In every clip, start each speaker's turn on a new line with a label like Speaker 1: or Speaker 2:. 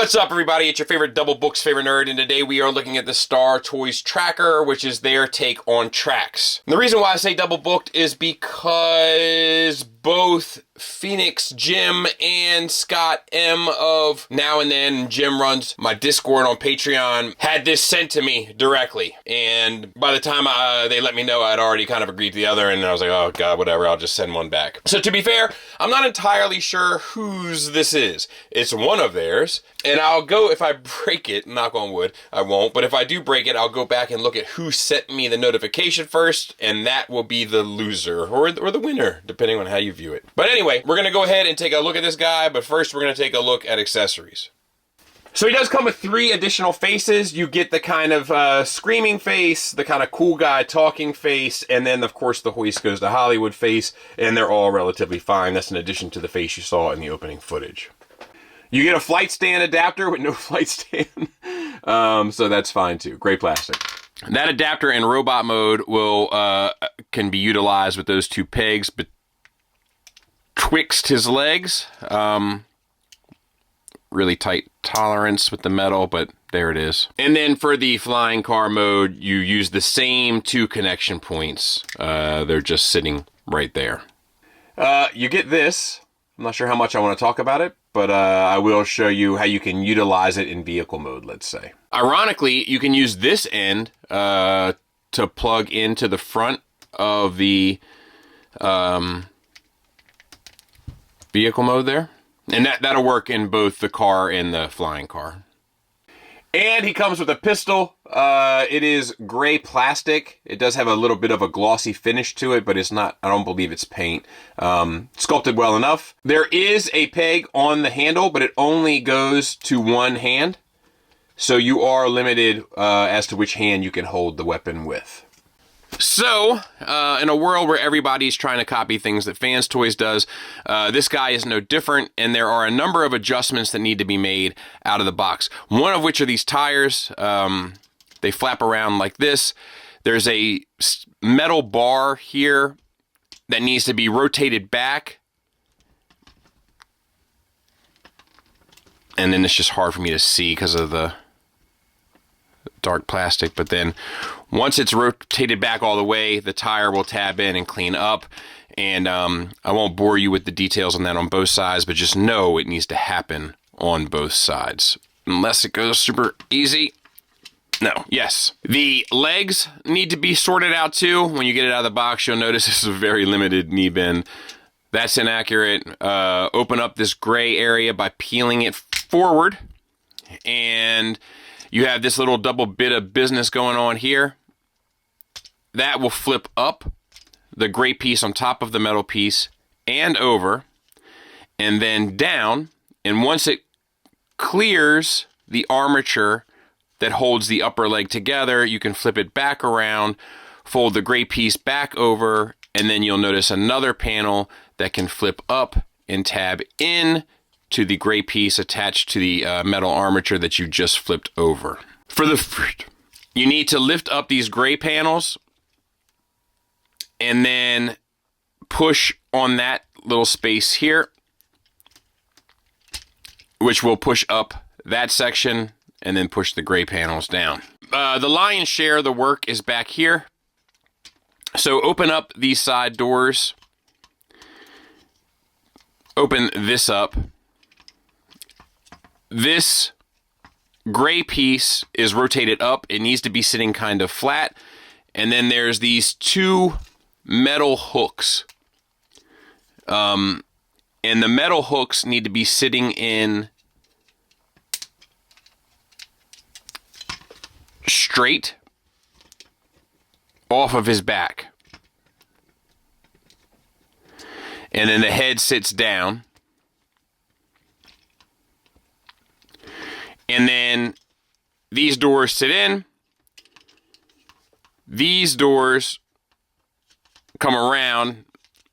Speaker 1: What's up, everybody? It's your favorite Double Books favorite nerd, and today we are looking at the Star Toys Tracker, which is their take on tracks. And the reason why I say double booked is because both Phoenix Jim and Scott M of Now and Then, Jim runs my Discord on Patreon, had this sent to me directly. And by the time they let me know, I'd already kind of agreed to the other, and I was like, oh god, whatever, I'll just send one back. So to be fair, I'm not entirely sure whose this is. It's one of theirs, and I'll go, if I break it, knock on wood, I won't, but if I do break it, I'll go back and look at who sent me the notification first, and that will be the loser, or the winner, depending on how you view it. But anyway, we're going to go ahead and take a look at this guy, but first we're going to take a look at accessories. So he does come with 3 additional faces. You get the kind of screaming face, the kind of cool guy talking face, and then of course the Hoist Goes to Hollywood face, and they're all relatively fine. That's in addition to the face you saw in the opening footage. You get a flight stand adapter with no flight stand, so that's fine too. Great plastic. That adapter in robot mode can be utilized with those 2 pegs betwixt his legs. Really tight tolerance with the metal, but there it is. And then for the flying car mode, you use the same 2 connection points. They're just sitting right there. You get this. I'm not sure how much I want to talk about it, but I will show you how you can utilize it in vehicle mode, let's say. Ironically, you can use this end to plug into the front of the vehicle mode there. And that'll work in both the car and the flying car. And he comes with a pistol. It is gray plastic. It does have a little bit of a glossy finish to it, but it's not, I don't believe it's paint. Sculpted well enough. There is a peg on the handle, but it only goes to one hand. So you are limited as to which hand you can hold the weapon with. So, in a world where everybody's trying to copy things that Fans Toys does, this guy is no different, and there are a number of adjustments that need to be made out of the box. One of which are these tires. They flap around like this. There's a metal bar here that needs to be rotated back. And then it's just hard for me to see because of the dark plastic, but then once it's rotated back all the way, the tire will tab in and clean up. And I won't bore you with the details on that on both sides, but just know it needs to happen on both sides. Unless it goes super easy. No, yes. The legs need to be sorted out too. When you get it out of the box, you'll notice this is a very limited knee bend. That's inaccurate. Open up this gray area by peeling it forward, and you have this little double bit of business going on here. That will flip up the gray piece on top of the metal piece and over, and then down. And once it clears the armature that holds the upper leg together, you can flip it back around, fold the gray piece back over, and then you'll notice another panel that can flip up and tab in to the gray piece attached to the metal armature that you just flipped over. You need to lift up these gray panels and then push on that little space here, which will push up that section and then push the gray panels down. The lion's share of the work is back here. So open up these side doors. Open this up. This gray piece is rotated up. It needs to be sitting kind of flat. And then there's these 2 metal hooks. And the metal hooks need to be sitting in straight off of his back. And then the head sits down. And then these doors sit in. These doors come around.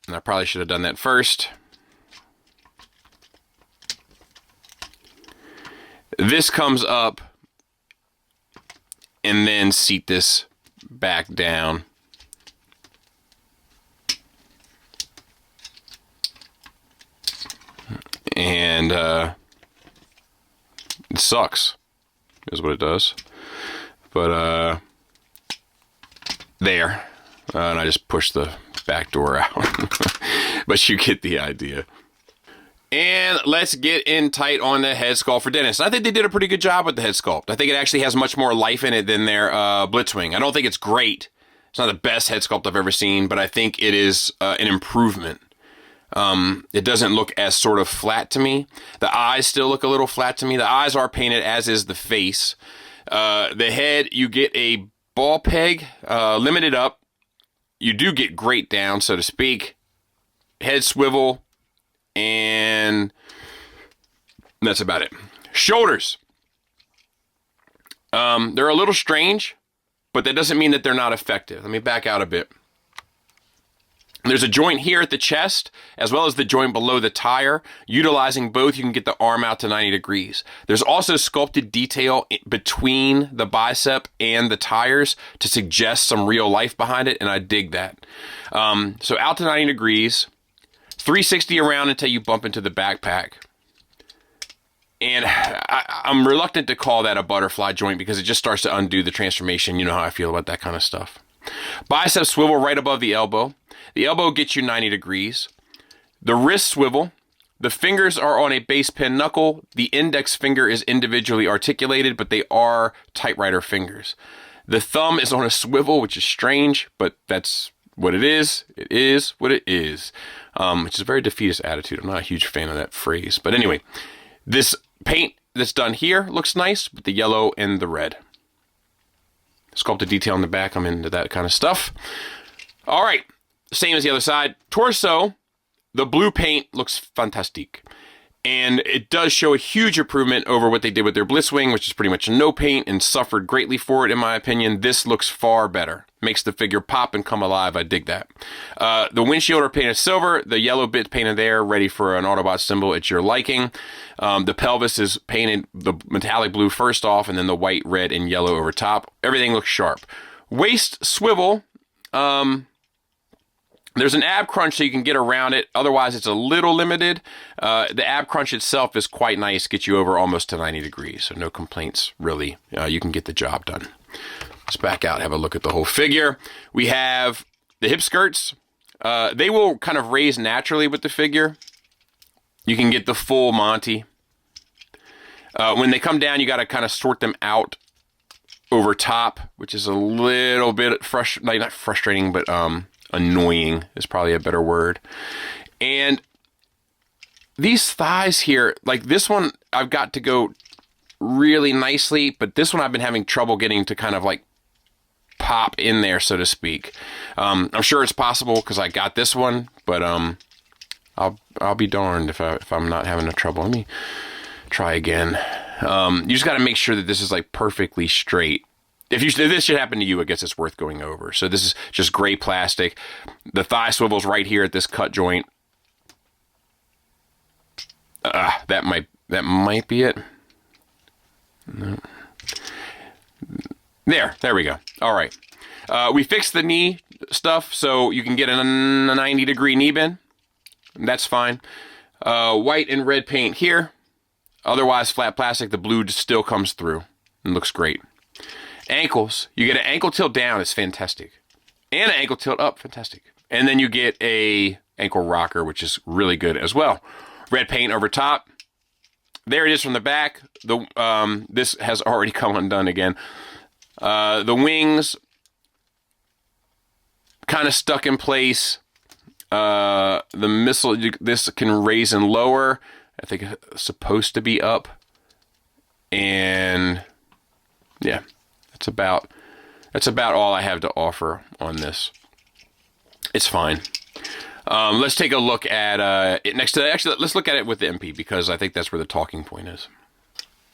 Speaker 1: And I probably should have done that first. This comes up. And then seat this back down. And It sucks, is what it does. But, there. And I just pushed the back door out. But you get the idea. And let's get in tight on the head sculpt for Dennis. I think they did a pretty good job with the head sculpt. I think it actually has much more life in it than their Blitzwing. I don't think it's great. It's not the best head sculpt I've ever seen, but I think it is an improvement. It doesn't look as sort of flat to me. The eyes still look a little flat to me. The eyes are painted, as is the face. The head, you get a ball peg, limited up. You do get great down, so to speak. Head swivel, and that's about it. Shoulders. They're a little strange, but that doesn't mean that they're not effective. Let me back out a bit. There's a joint here at the chest, as well as the joint below the tire. Utilizing both, you can get the arm out to 90 degrees. There's also sculpted detail between the bicep and the tires to suggest some real life behind it, and I dig that. So out to 90 degrees, 360 around until you bump into the backpack. And I'm reluctant to call that a butterfly joint because it just starts to undo the transformation. You know how I feel about that kind of stuff. Bicep swivel right above the elbow. The elbow gets you 90 degrees. The wrist swivel. The fingers are on a base pin knuckle. The index finger is individually articulated, but they are typewriter fingers. The thumb is on a swivel, which is strange, but that's what it is. It is what it is. Which is a very defeatist attitude. I'm not a huge fan of that phrase. But anyway, this paint that's done here looks nice with the yellow and the red. Sculpted detail in the back. I'm into that kind of stuff. All right. Same as the other side. Torso, the blue paint looks fantastic. And it does show a huge improvement over what they did with their Blitzwing, which is pretty much no paint and suffered greatly for it, in my opinion. This looks far better. Makes the figure pop and come alive. I dig that. The windshield are painted silver. The yellow bit painted there, ready for an Autobot symbol at your liking. The pelvis is painted the metallic blue first off, and then the white, red, and yellow over top. Everything looks sharp. Waist swivel. There's an ab crunch so you can get around it. Otherwise, it's a little limited. The ab crunch itself is quite nice. Gets you over almost to 90 degrees. So no complaints, really. You can get the job done. Let's back out, have a look at the whole figure. We have the hip skirts. They will kind of raise naturally with the figure. You can get the full Monty. When they come down, you got to kind of sort them out over top, which is a little bit not frustrating, but annoying is probably a better word. And these thighs here, like this one, I've got to go really nicely, but this one I've been having trouble getting to kind of like pop in there, so to speak. I'm sure it's possible because I got this one, but I'll be darned if I'm not having a trouble. Let me try again. You just got to make sure that this is like perfectly straight. If this should happen to you, I guess it's worth going over. So this is just gray plastic. The thigh swivel's right here at this cut joint. That might be it. No. There we go. All right. We fixed the knee stuff, so you can get a 90-degree knee bend. That's fine. White and red paint here. Otherwise, flat plastic. The blue just still comes through and looks great. Ankles. You get an ankle tilt down. It's fantastic. And an ankle tilt up. Fantastic. And then you get a ankle rocker, which is really good as well. Red paint over top. There it is from the back. This has already come undone again. The wings kind of stuck in place. The missile, this can raise and lower. I think it's supposed to be up. And yeah, that's about all I have to offer on this. It's fine. Let's take a look at it next to that. Actually, let's look at it with the MP because I think that's where the talking point is.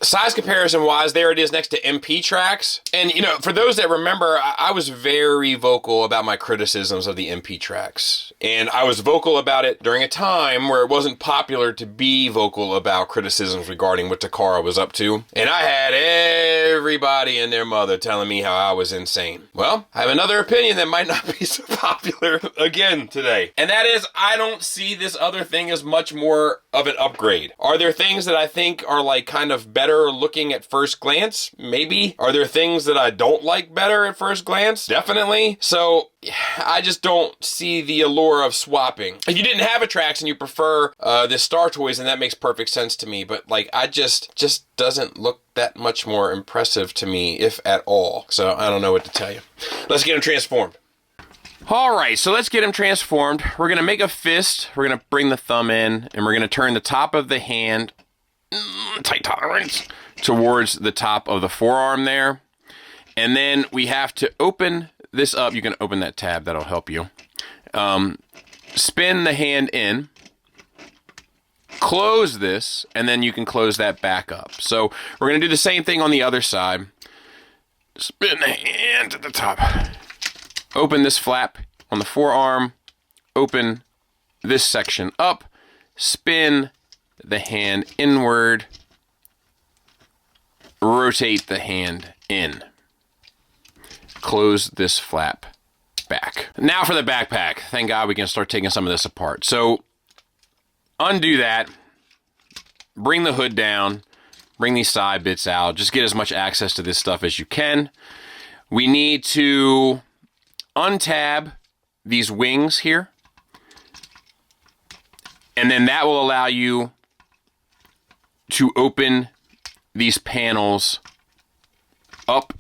Speaker 1: Size comparison wise, there it is next to MP tracks. And, you know, for those that remember, I was very vocal about my criticisms of the MP tracks. And I was vocal about it during a time where it wasn't popular to be vocal about criticisms regarding what Takara was up to. And I had every everybody and their mother telling me how I was insane. Well, I have another opinion that might not be so popular again today. And that is, I don't see this other thing as much more of an upgrade. Are there things that I think are like kind of better looking at first glance? Maybe. Are there things that I don't like better at first glance? Definitely. So I just don't see the allure of swapping. If you didn't have a Trax and you prefer this Star Toys, then that makes perfect sense to me. But like, I just doesn't look that much more impressive to me, if at all. So I don't know what to tell you. Let's get him transformed. All right, so let's get him transformed. We're gonna make a fist. We're gonna bring the thumb in, and we're gonna turn the top of the hand, tight tolerance, towards the top of the forearm there. And then we have to open this up. You can open that tab, that'll help you. Spin the hand in, close this, and then you can close that back up. So we're going to do the same thing on the other side. Spin the hand to the top. Open this flap on the forearm. Open this section up. Spin the hand inward. Rotate the hand in. Close this flap back. Now for the backpack. Thank God we can start taking some of this apart. So undo that, bring the hood down, bring these side bits out, just get as much access to this stuff as you can. We need to untab these wings here, and then that will allow you to open these panels up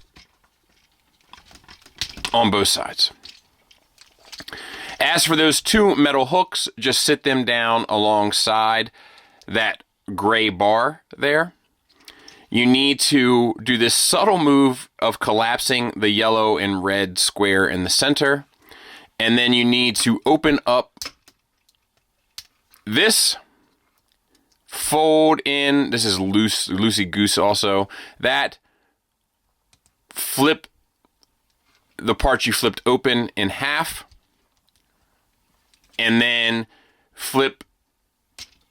Speaker 1: on both sides. As for those two metal hooks, just sit them down alongside that gray bar there. You need to do this subtle move of collapsing the yellow and red square in the center. And then you need to open up this, fold in, this is loosey-goose also, that, flip the part you flipped open in half, and then flip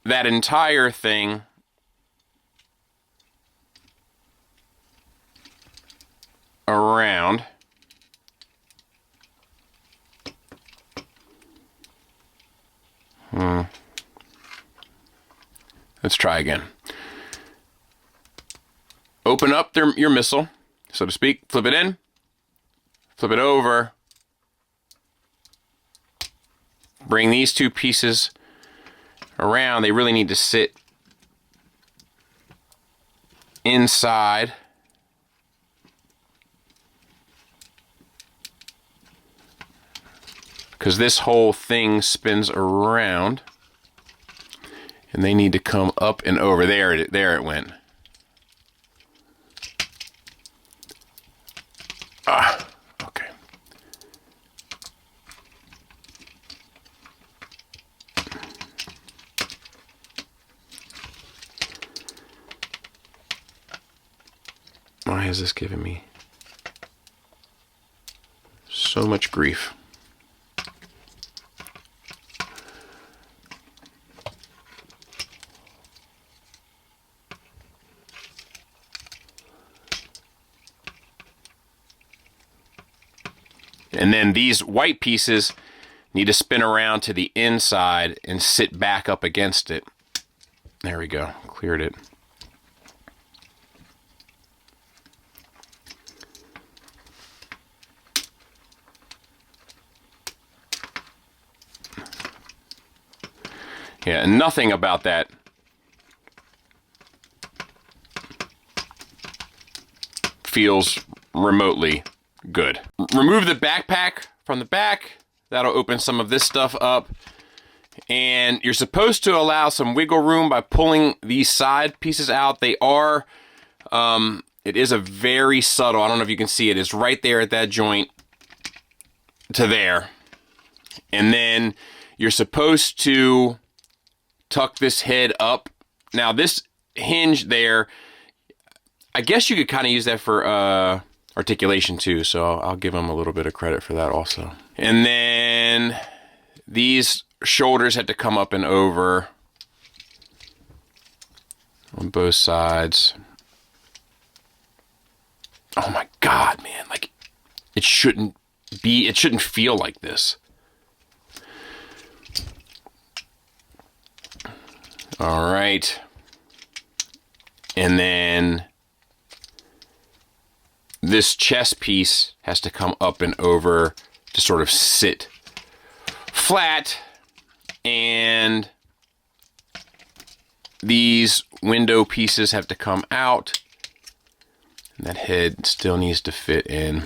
Speaker 1: that entire thing around. Let's try again. Open up your missile, so to speak, flip it in, flip it over, bring these two pieces around. They really need to sit inside. Because this whole thing spins around. And they need to come up and over. There it went. Okay. Why is this giving me so much grief? And then these white pieces need to spin around to the inside and sit back up against it. There we go, cleared it. Yeah, and nothing about that feels remotely good. Remove the backpack from the back. That'll open some of this stuff up. And you're supposed to allow some wiggle room by pulling these side pieces out. They are, it is a very subtle, I don't know if you can see it, it's right there at that joint to there. And then you're supposed to tuck this head up. Now this hinge there, I guess you could kind of use that for articulation too, so I'll give them a little bit of credit for that also. And then these shoulders had to come up and over on both sides. Oh my God, man. Like, it shouldn't feel like this. All right. And then this chest piece has to come up and over to sort of sit flat, and these window pieces have to come out, and that head still needs to fit in.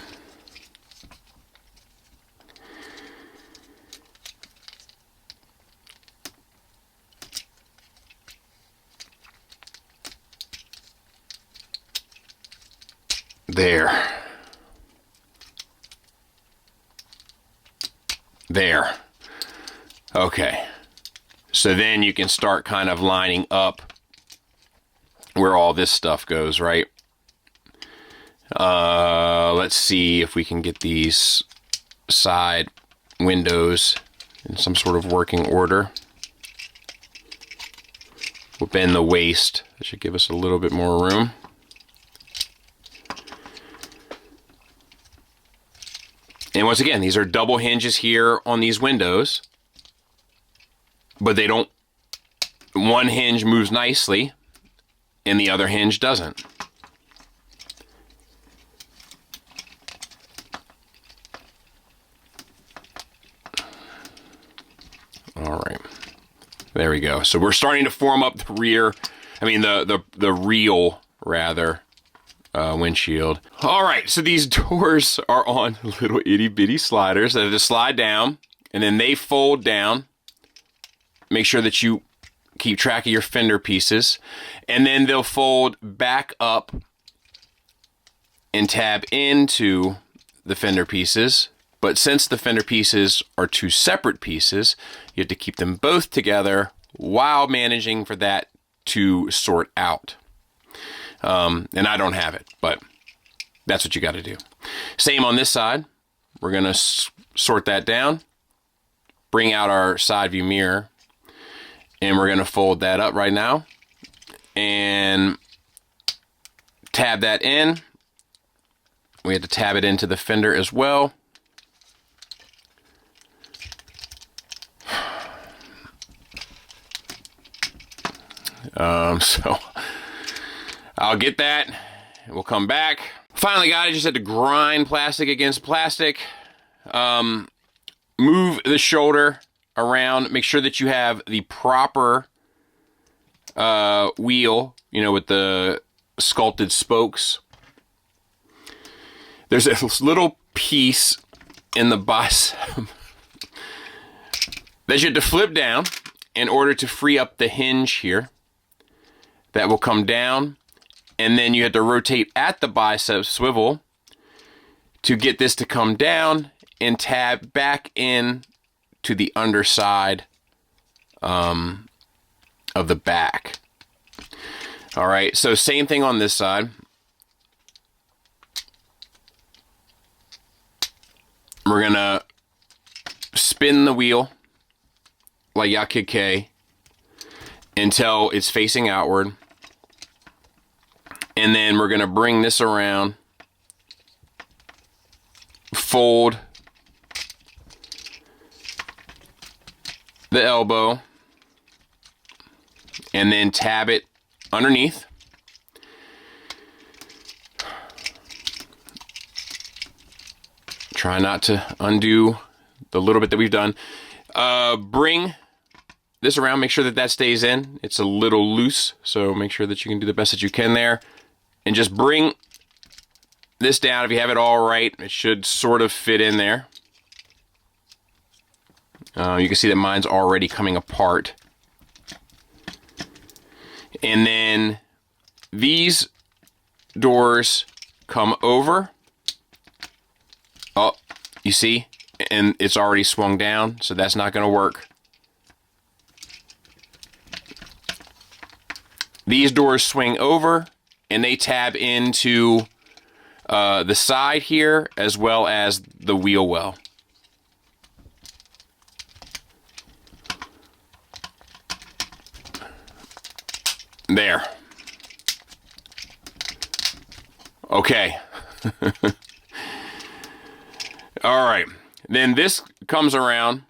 Speaker 1: There. There. Okay. So then you can start kind of lining up where all this stuff goes, right? Let's see if we can get these side windows in some sort of working order. We'll bend the waist. That should give us a little bit more room. And once again, these are double hinges here on these windows, but they don't, one hinge moves nicely and the other hinge doesn't. All right, there we go. So we're starting to form up the rear, the reel rather, windshield. All right, so these doors are on little itty bitty sliders that just slide down, and then they fold down. Make sure that you keep track of your fender pieces, and then they'll fold back up and tab into the fender pieces. But since the fender pieces are two separate pieces, you have to keep them both together while managing for that to sort out. And I don't have it, but that's what you got to do. Same on this side. We're going to sort that down, bring out our side view mirror, and we're going to fold that up right now and tab that in. We have to tab it into the fender as well. So I'll get that. We'll come back. Finally, guys, I just had to grind plastic against plastic. Move the shoulder around. Make sure that you have the proper wheel, with the sculpted spokes. There's a little piece in the bicep that you have to flip down in order to free up the hinge here. That will come down, and then you have to rotate at the bicep swivel to get this to come down and tab back in to the underside of the back. All right, so same thing on this side. We're gonna spin the wheel like Yakike until it's facing outward. And then we're going to bring this around, fold the elbow, and then tab it underneath. Try not to undo the little bit that we've done. Bring this around, make sure that that stays in. It's a little loose, so make sure that you can do the best that you can there. And just bring this down. If you have it all right, it should sort of fit in there. You can see that mine's already coming apart. And then these doors come over. Oh, you see? And it's already swung down, so that's not going to work. These doors swing over, and they tab into the side here as well as the wheel well. There. Okay. All right. Then this comes around,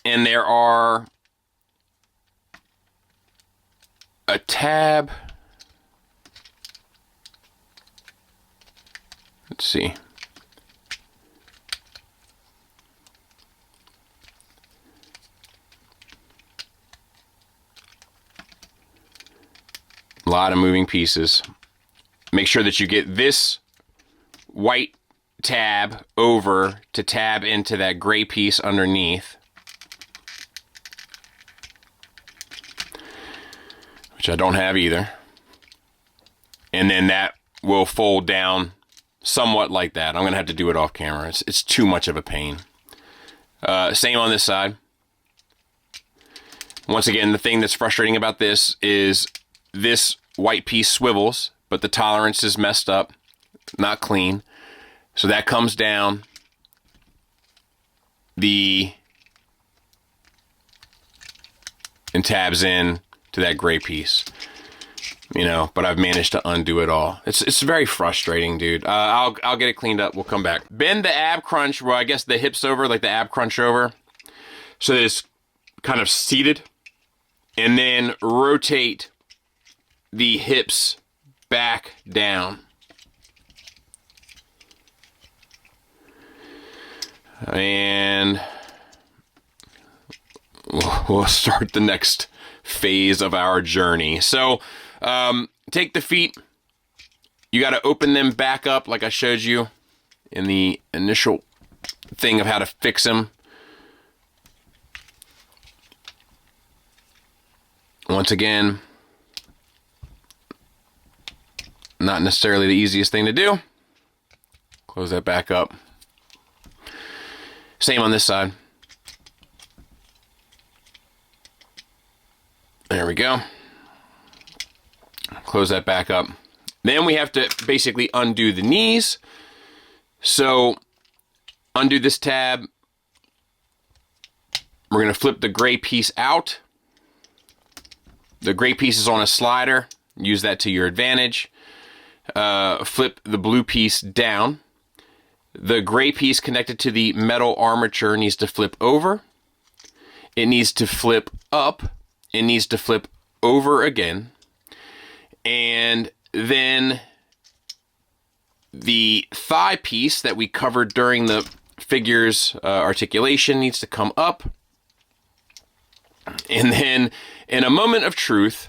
Speaker 1: and there are a tab. Let's see. A lot of moving pieces. Make sure that you get this white tab over to tab into that gray piece underneath, which I don't have either. And then that will fold down somewhat like that. I'm going to have to do it off camera. It's too much of a pain. Same on this side. Once again, the thing that's frustrating about this is this white piece swivels, but the tolerance is messed up, not clean. So that comes down and tabs in to that gray piece. You know, but I've managed to undo it all. It's very frustrating, dude. I'll get it cleaned up. We'll come back. Bend the ab crunch, well, I guess the hips over, like the ab crunch over, so that it's kind of seated, and then rotate the hips back down. And we'll start the next phase of our journey. So, take the feet. You got to open them back up like I showed you in the initial thing of how to fix them. Once again, not necessarily the easiest thing to do. Close that back up. Same on this side. There we go. Close that back up. Then we have to basically undo the knees. So undo this tab. We're going to flip the gray piece out. The gray piece is on a slider. Use that to your advantage. Flip the blue piece down. The gray piece connected to the metal armature needs to flip over. It needs to flip up. It needs to flip over again. And then the thigh piece that we covered during the figure's articulation needs to come up. And then, in a moment of truth,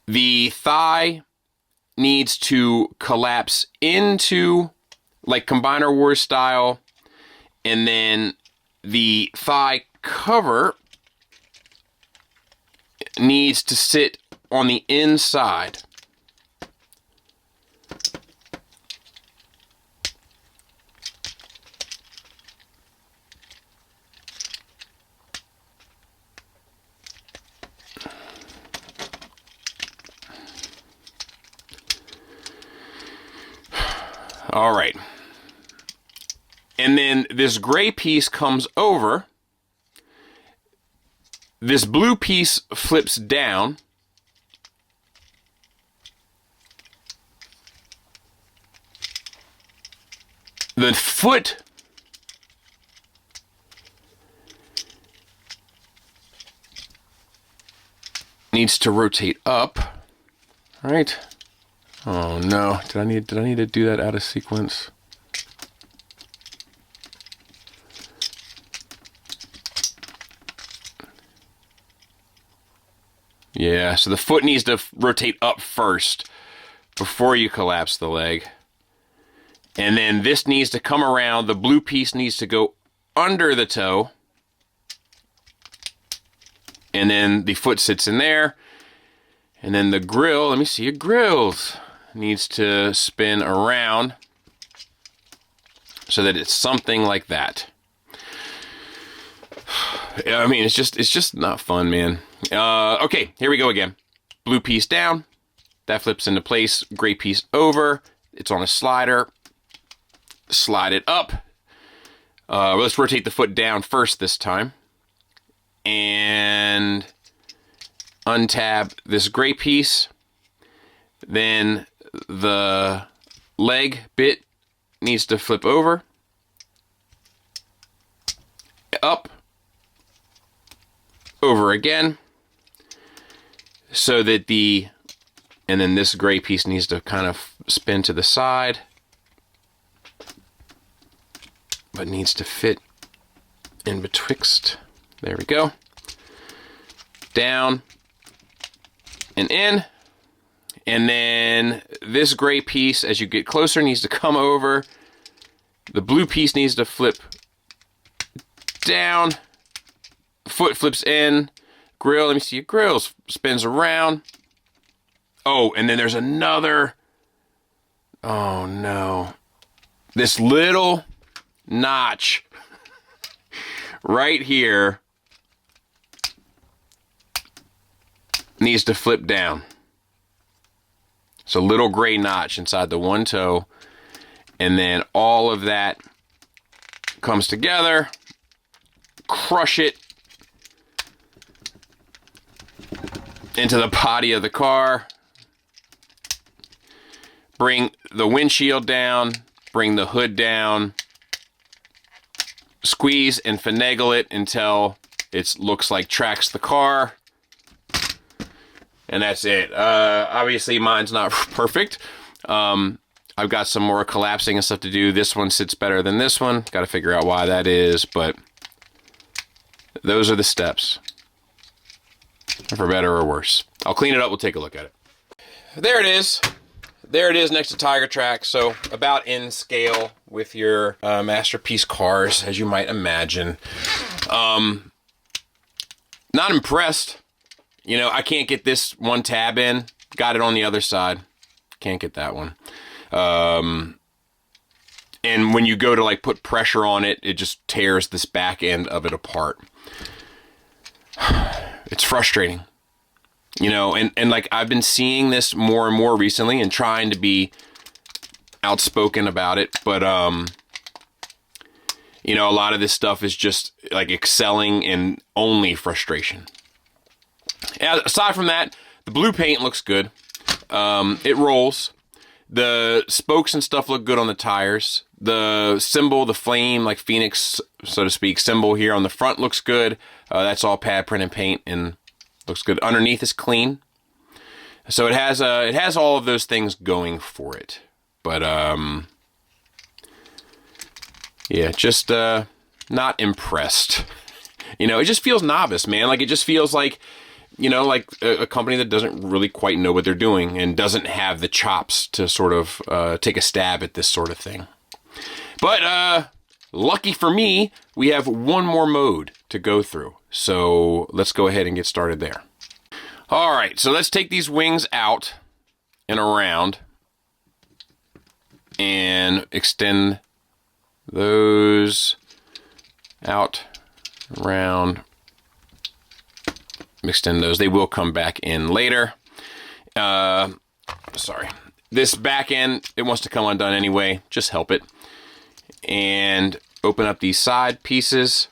Speaker 1: the thigh needs to collapse into, like Combiner Wars style, and then the thigh cover needs to sit on the inside. All right. And then this gray piece comes over. This blue piece flips down. The foot needs to rotate up. All right. Oh no, did I need to do that out of sequence? Yeah, so the foot needs to rotate up first before you collapse the leg. And then this needs to come around, the blue piece needs to go under the toe. And then the foot sits in there. And then the grill, let me see your grills, needs to spin around so that it's something like that. I mean, it's just not fun, man. Okay, here we go again. Blue piece down, that flips into place. Gray piece over, it's on a slider. Slide it up. Let's rotate the foot down first this time. And untab this gray piece. Then the leg bit needs to flip over, up, over again, so that and then this gray piece needs to kind of spin to the side, but needs to fit in betwixt. There we go. Down and in. And then this gray piece, as you get closer, needs to come over. The blue piece needs to flip down. Foot flips in. Grill, let me see. Grill spins around. Oh, and then there's another. Oh, no. This little notch right here needs to flip down. It's a little gray notch inside the one toe, and then all of that comes together. Crush it into the body of the car. Bring the windshield down, bring the hood down, squeeze and finagle it until it looks like tracks the car. And that's it. Obviously, mine's not perfect. I've got some more collapsing and stuff to do. This one sits better than this one. Got to figure out why that is, but those are the steps. For better or worse. I'll clean it up. We'll take a look at it. There it is. There it is next to Tiger Track. So about in scale with your Masterpiece cars, as you might imagine. Not impressed. You know, I can't get this one tab in. Got it on the other side. Can't get that one. And when you go to like put pressure on it, it just tears this back end of it apart. It's frustrating. You know, and like I've been seeing this more and more recently and trying to be outspoken about it. But, you know, a lot of this stuff is just like excelling in only frustration. Aside from that, the blue paint looks good. It rolls. The spokes and stuff look good on the tires. The symbol, the flame, like Phoenix, so to speak, symbol here on the front looks good. That's all pad print and paint and looks good. Underneath is clean. So it has all of those things going for it. But yeah, just not impressed. You know, it just feels novice, man. Like it just feels like, you know, like a company that doesn't really quite know what they're doing and doesn't have the chops to sort of take a stab at this sort of thing. But lucky for me, we have one more mode to go through. So let's go ahead and get started there. All right, so let's take these wings out and around and extend those out, around, extend those. They will come back in later. Sorry. This back end, it wants to come undone anyway. Just help it. And open up these side pieces.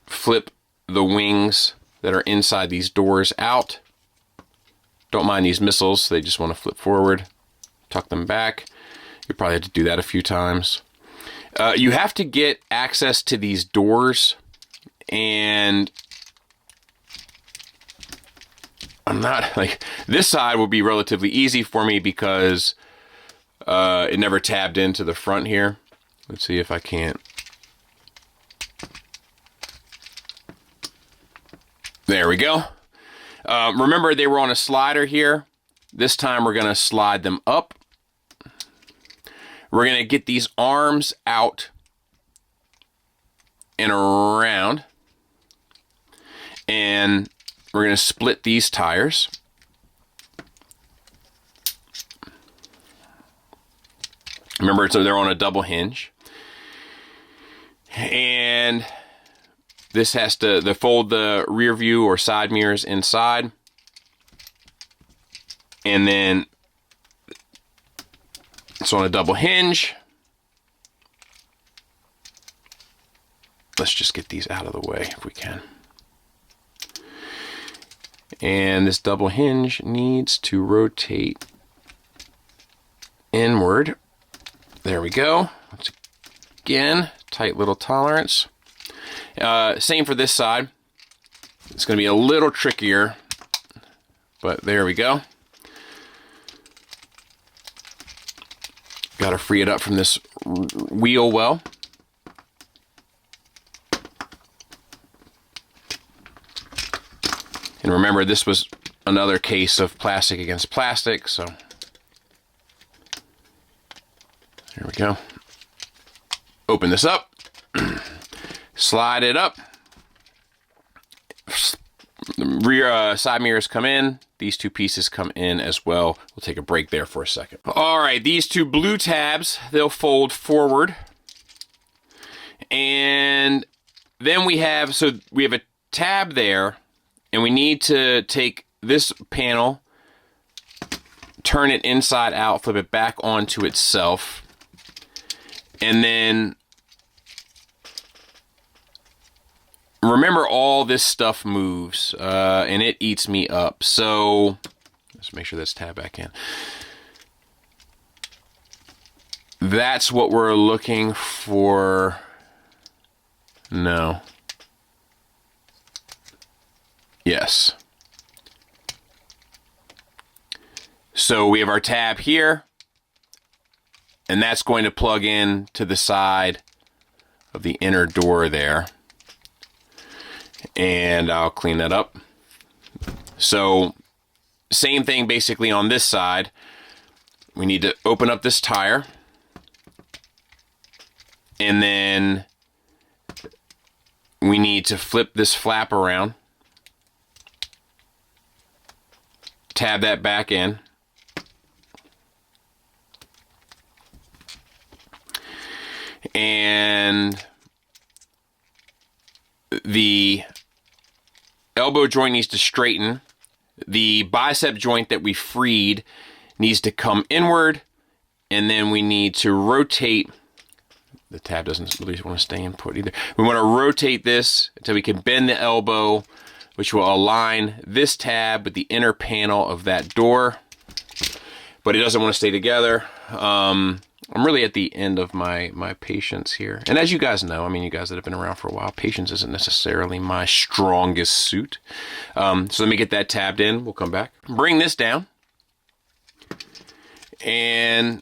Speaker 1: Flip the wings that are inside these doors out. Don't mind these missiles. They just want to flip forward. Tuck them back. You probably have to do that a few times. You have to get access to these doors, and I'm not like this side will be relatively easy for me because it never tabbed into the front here. Let's see if I can't. There we go. Remember, they were on a slider here. This time we're going to slide them up. We're going to get these arms out and around. And we're going to split these tires. Remember, so they're on a double hinge. And this has to fold the rear view or side mirrors inside. And then it's on a double hinge. Let's just get these out of the way if we can. And this double hinge needs to rotate inward. There we go. Once again, tight little tolerance. Same for this side. It's going to be a little trickier, but there we go. Got to free it up from this wheel well. And remember, this was another case of plastic against plastic, so there we go. Open this up, slide it up. The rear side mirrors come in. These two pieces come in as well. We'll take a break there for a second. All right, these two blue tabs, they'll fold forward. And then we have a tab there, and we need to take this panel, turn it inside out, flip it back onto itself, and then remember, all this stuff moves, and it eats me up. So let's make sure that's tabbed back in. That's what we're looking for. No. Yes. So we have our tab here, and that's going to plug in to the side of the inner door there. And I'll clean that up. So same thing basically on this side. We need to open up this tire, and then we need to flip this flap around, tab that back in, and the elbow joint needs to straighten. The bicep joint that we freed needs to come inward, and then we need to rotate. The tab doesn't really want to stay in put either. We want to rotate this until we can bend the elbow, which will align this tab with the inner panel of that door. But it doesn't want to stay together. I'm really at the end of my patience here. And as you guys know, I mean, you guys that have been around for a while, patience isn't necessarily my strongest suit. So let me get that tabbed in. We'll come back. Bring this down. And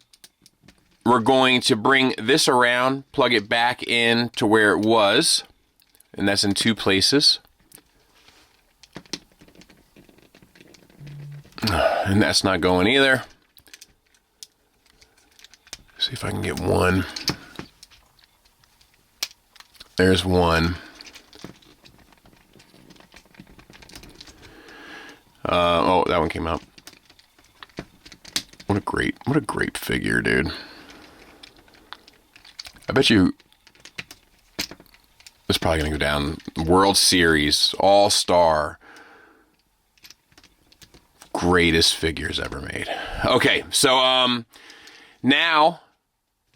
Speaker 1: we're going to bring this around, plug it back in to where it was. And that's in two places. And that's not going either. See if I can get one. There's one. Oh, that one came out. What a great figure, dude. I bet you it's probably gonna go down World Series All-Star greatest figures ever made. Okay, so now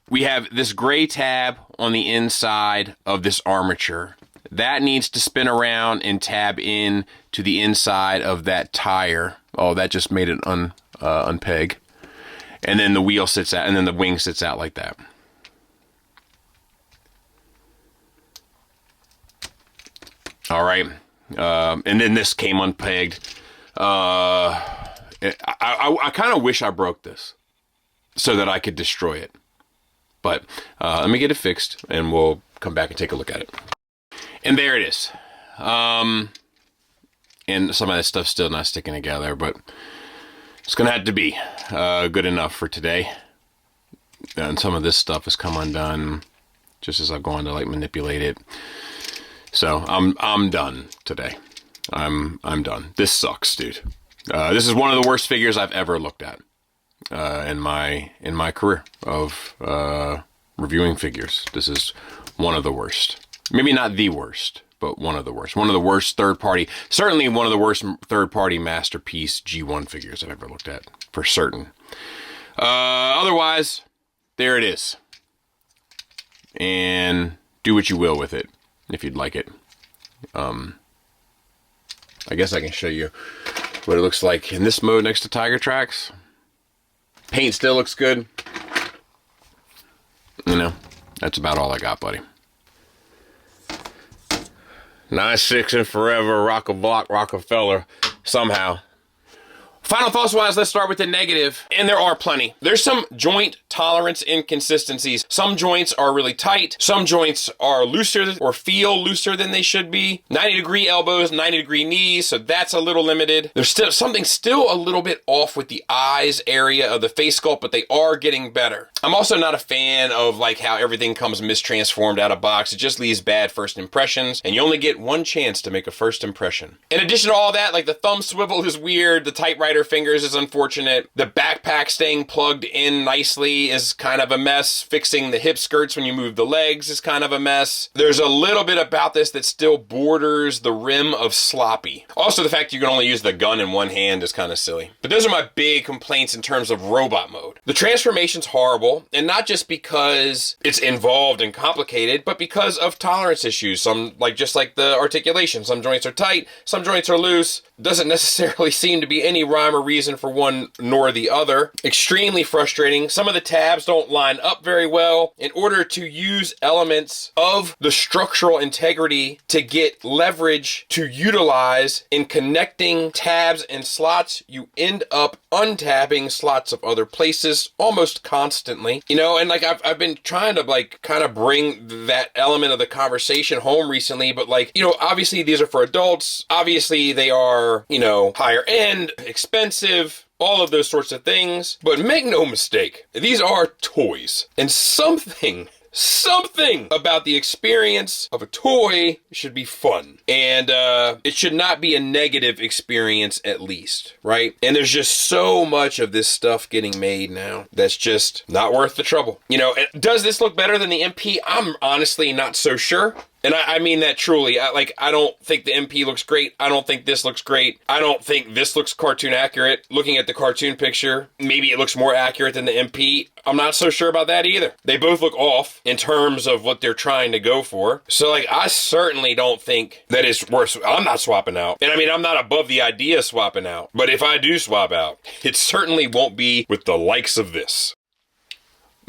Speaker 1: we have this gray tab on the inside of this armature. That needs to spin around and tab in to the inside of that tire. Oh, that just made it unpeg. And then the wheel sits out, and then the wing sits out like that. All right. And then this came unpegged. I kind of wish I broke this so that I could destroy it. But let me get it fixed, and we'll come back and take a look at it. And there it is. And some of that stuff's still not sticking together, but it's going to have to be good enough for today. And some of this stuff has come undone just as I've gone to like manipulate it. So I'm done today. I'm done. This sucks, dude. This is one of the worst figures I've ever looked at in my career of reviewing figures. This is one of the worst. Maybe not the worst, but one of the worst. One of the worst third-party, certainly one of the worst third-party masterpiece G1 figures I've ever looked at, for certain. Otherwise, there it is. And do what you will with it, if you'd like it. I guess I can show you what it looks like in this mode next to Tiger Tracks. Paint still looks good. You know, that's about all I got, buddy. 9-6 and forever, rock-a-block, Rockefeller, somehow. Final thoughts wise, let's start with the negative, and there are plenty. There's some joint tolerance inconsistencies. Some joints are really tight. Some joints are looser or feel looser than they should be. 90-degree elbows, 90-degree knees, so that's a little limited. There's still something a little bit off with the eyes area of the face sculpt, but they are getting better. I'm also not a fan of like how everything comes mistransformed out of box. It just leaves bad first impressions, and you only get one chance to make a first impression. In addition to all that, like the thumb swivel is weird, the typewriter fingers is unfortunate, the backpack staying plugged in nicely is kind of a mess, fixing the hip skirts when you move the legs is kind of a mess. There's a little bit about this that still borders the rim of sloppy. Also, the fact you can only use the gun in one hand is kind of silly. But those are my big complaints in terms of robot mode. The transformation's horrible, and not just because it's involved and complicated, but because of tolerance issues. Just like the articulation, some joints are tight, some joints are loose. Doesn't necessarily seem to be any rhyme or reason for one nor the other. Extremely frustrating. Some of the tabs don't line up very well. In order to use elements of the structural integrity to get leverage to utilize in connecting tabs and slots, you end up untabbing slots of other places almost constantly. You know, and like I've been trying to like kind of bring that element of the conversation home recently, but like, you know, obviously these are for adults. Obviously they are, you know, higher end, expensive, all of those sorts of things. But make no mistake, these are toys. And something about the experience of a toy should be fun. And it should not be a negative experience at least, right? And there's just so much of this stuff getting made now that's just not worth the trouble. You know, does this look better than the MP? I'm honestly not so sure. And I mean that truly. I don't think the MP looks great. I don't think this looks great. I don't think this looks cartoon accurate. Looking at the cartoon picture, maybe it looks more accurate than the MP. I'm not so sure about that either. They both look off in terms of what they're trying to go for. So, like, I certainly don't think that it's worth. I'm not swapping out. And I mean, I'm not above the idea of swapping out. But if I do swap out, it certainly won't be with the likes of this.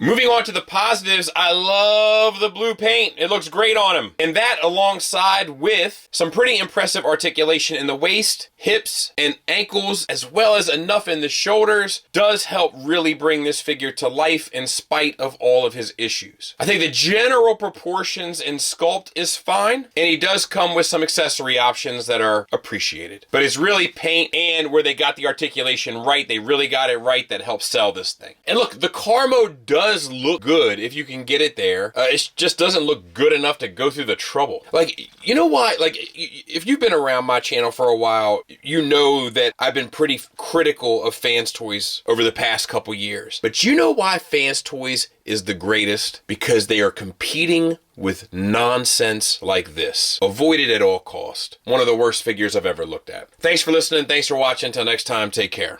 Speaker 1: Moving on to the positives, I love the blue paint. It looks great on him. And that alongside with some pretty impressive articulation in the waist, hips, and ankles, as well as enough in the shoulders, does help really bring this figure to life in spite of all of his issues. I think the general proportions and sculpt is fine, and he does come with some accessory options that are appreciated. But it's really paint and where they got the articulation right, they really got it right, that helps sell this thing. And look, the car mode does look good if you can get it there. It just doesn't look good enough to go through the trouble. Like, you know why? Like, if you've been around my channel for a while, you know that I've been pretty critical of Fans Toys over the past couple years. But you know why Fans Toys is the greatest? Because they are competing with nonsense like this. Avoid it at all cost. One of the worst figures I've ever looked at. Thanks for listening. Thanks for watching. Until next time, take care.